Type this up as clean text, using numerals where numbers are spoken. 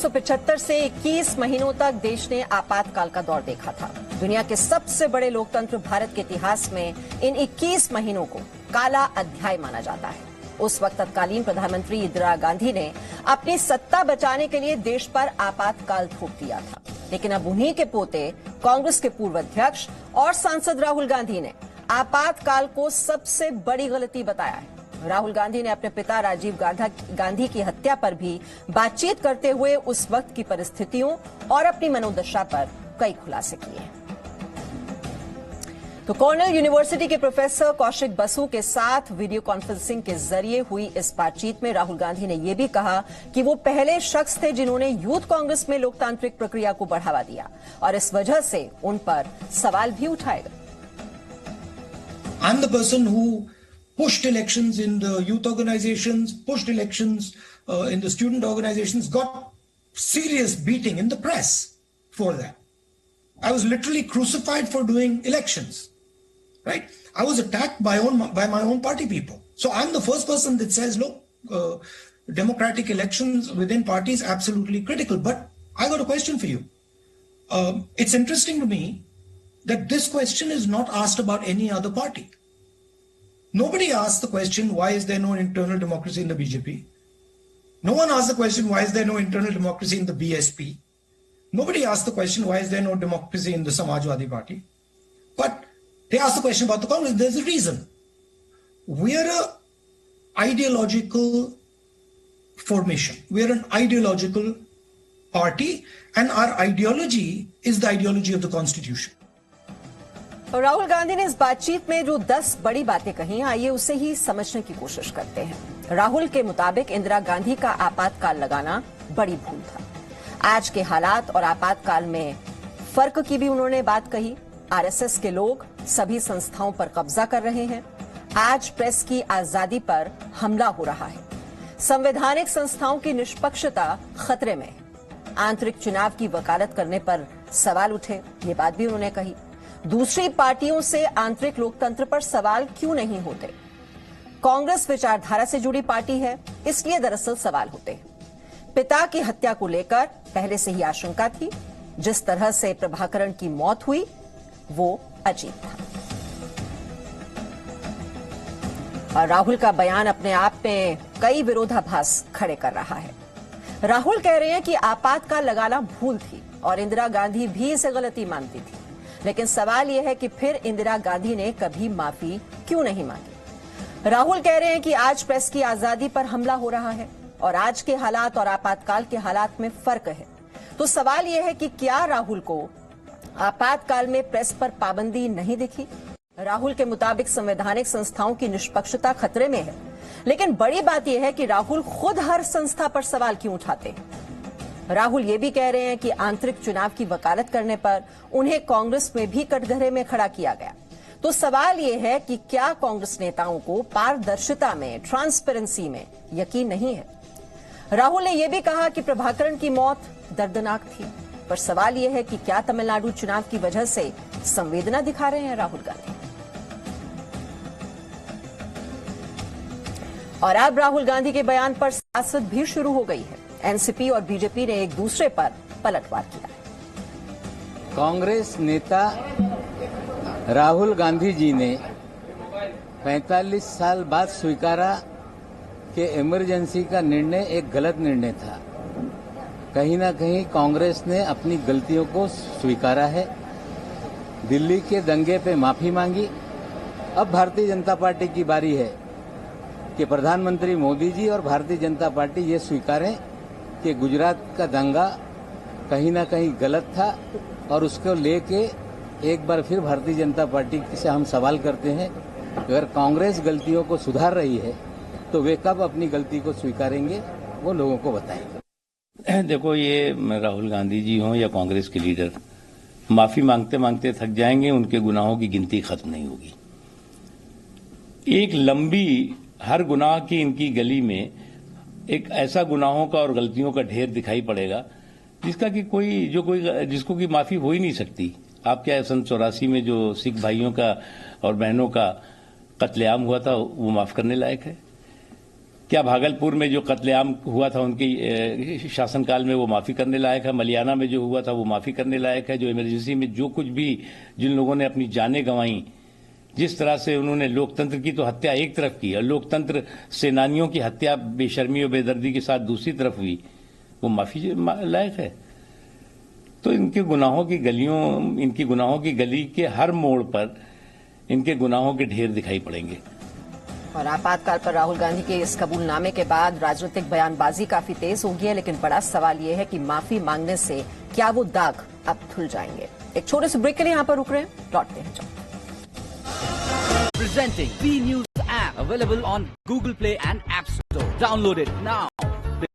1975 से 21 महीनों तक देश ने आपातकाल का दौर देखा था। दुनिया के सबसे बड़े लोकतंत्र भारत के इतिहास में इन 21 महीनों को काला अध्याय माना जाता है। उस वक्त तत्कालीन प्रधानमंत्री इंदिरा गांधी ने अपनी सत्ता बचाने के लिए देश पर आपातकाल थोप दिया था, लेकिन अब उन्हीं के पोते कांग्रेस के पूर्व अध्यक्ष और सांसद राहुल गांधी ने आपातकाल को सबसे बड़ी गलती बताया है। राहुल गांधी ने अपने पिता राजीव गांधी की हत्या पर भी बातचीत करते हुए उस वक्त की परिस्थितियों और अपनी मनोदशा पर कई खुलासे किए हैं। तो कॉर्नेल यूनिवर्सिटी के प्रोफेसर कौशिक बसु के साथ वीडियो कॉन्फ्रेंसिंग के जरिए हुई इस बातचीत में राहुल गांधी ने यह भी कहा कि वो पहले शख्स थे जिन्होंने यूथ कांग्रेस में लोकतांत्रिक प्रक्रिया को बढ़ावा दिया और इस वजह से उन पर सवाल भी उठाए गए। I'm the person who pushed elections in the youth organizations, pushed elections in the student organizations, got serious beating in the press for that. I was literally crucified for doing elections, right? I was attacked by my own party people. So I'm the first person that says, look, democratic elections within parties absolutely critical. But I got a question for you. It's interesting to me that this question is not asked about any other party. Nobody asked the question, why is there no internal democracy in the BJP? No one asked the question, why is there no internal democracy in the BSP? Nobody asked the question, why is there no democracy in the Samajwadi Party? But they asked the question about the Congress. There's a reason. We are an ideological formation. We are an ideological party, and our ideology is the ideology of the Constitution. और राहुल गांधी ने इस बातचीत में जो 10 बड़ी बातें कही, आइए उसे ही समझने की कोशिश करते हैं। राहुल के मुताबिक इंदिरा गांधी का आपातकाल लगाना बड़ी भूल था। आज के हालात और आपातकाल में फर्क की भी उन्होंने बात कही। आरएसएस के लोग सभी संस्थाओं पर कब्जा कर रहे हैं। आज प्रेस की आजादी पर हमला हो रहा है। संवैधानिक संस्थाओं की निष्पक्षता खतरे में है। आंतरिक चुनाव की वकालत करने पर सवाल उठे, ये बात भी उन्होंने कही। दूसरी पार्टियों से आंतरिक लोकतंत्र पर सवाल क्यों नहीं होते? कांग्रेस विचारधारा से जुड़ी पार्टी है, इसलिए दरअसल सवाल होते हैं। पिता की हत्या को लेकर पहले से ही आशंका थी। जिस तरह से प्रभाकरण की मौत हुई वो अजीब था। और राहुल का बयान अपने आप में कई विरोधाभास खड़े कर रहा है। राहुल कह रहे हैं कि आपातकाल लगाना भूल थी और इंदिरा गांधी भी इसे गलती मानती थी, लेकिन सवाल यह है कि फिर इंदिरा गांधी ने कभी माफी क्यों नहीं मांगी? राहुल कह रहे हैं कि आज प्रेस की आजादी पर हमला हो रहा है और आज के हालात और आपातकाल के हालात में फर्क है। तो सवाल यह है कि क्या राहुल को आपातकाल में प्रेस पर पाबंदी नहीं दिखी? राहुल के मुताबिक संवैधानिक संस्थाओं की निष्पक्षता खतरे में है, लेकिन बड़ी बात यह है कि राहुल खुद हर संस्था पर सवाल क्यों उठाते हैं। राहुल ये भी कह रहे हैं कि आंतरिक चुनाव की वकालत करने पर उन्हें कांग्रेस में भी कटघरे में खड़ा किया गया। तो सवाल ये है कि क्या कांग्रेस नेताओं को पारदर्शिता में, ट्रांसपेरेंसी में यकीन नहीं है? राहुल ने यह भी कहा कि प्रभाकरण की मौत दर्दनाक थी, पर सवाल यह है कि क्या तमिलनाडु चुनाव की वजह से संवेदना दिखा रहे हैं राहुल गांधी? और अब राहुल गांधी के बयान पर सियासत भी शुरू हो गई है। एनसीपी और बीजेपी ने एक दूसरे पर पलटवार किया है। कांग्रेस नेता राहुल गांधी जी ने 45 साल बाद स्वीकारा कि इमरजेंसी का निर्णय एक गलत निर्णय था। कहीं ना कहीं कांग्रेस ने अपनी गलतियों को स्वीकारा है। दिल्ली के दंगे पे माफी मांगी। अब भारतीय जनता पार्टी की बारी है कि प्रधानमंत्री मोदी जी और भारतीय जनता पार्टी ये स्वीकारें कि गुजरात का दंगा कहीं ना कहीं गलत था और उसको लेके एक बार फिर भारतीय जनता पार्टी से हम सवाल करते हैं कि अगर कांग्रेस गलतियों को सुधार रही है तो वे कब अपनी गलती को स्वीकारेंगे, वो लोगों को बताएंगे। देखो, ये राहुल गांधी जी हों या कांग्रेस के लीडर, माफी मांगते मांगते थक जाएंगे, उनके गुनाहों की गिनती खत्म नहीं होगी। एक लंबी हर गुनाह की इनकी गली में एक ऐसा गुनाहों का और गलतियों का ढेर दिखाई पड़ेगा जिसका कि जिसको की माफी हो ही नहीं सकती। आप क्या 84 में जो सिख भाइयों का और बहनों का कत्लेआम हुआ था वो माफ करने लायक है? क्या भागलपुर में जो कत्लेआम हुआ था उनकी शासनकाल में वो माफी करने लायक है? मलियाना में जो हुआ था वो माफी करने लायक है? जो इमरजेंसी में जो कुछ भी जिन लोगों ने अपनी जानें गंवाई, जिस तरह से उन्होंने लोकतंत्र की तो हत्या एक तरफ की और लोकतंत्र सेनानियों की हत्या बेशर्मी और बेदर्दी के साथ दूसरी तरफ हुई, वो माफी लायक है? तो इनके गुनाहों की गली के हर मोड़ पर इनके गुनाहों के ढेर दिखाई पड़ेंगे। और आपातकाल पर राहुल गांधी के इस कबूलनामे के बाद राजनीतिक बयानबाजी काफी तेज हो गई है, लेकिन बड़ा सवाल यह है कि माफी मांगने से क्या वो दाग अब धुल जाएंगे। एक छोटे से ब्रेक के लिए यहां पर रुक रहे हैं, लौटते हैं। Presenting B News app available on Google Play and App Store. Download it now.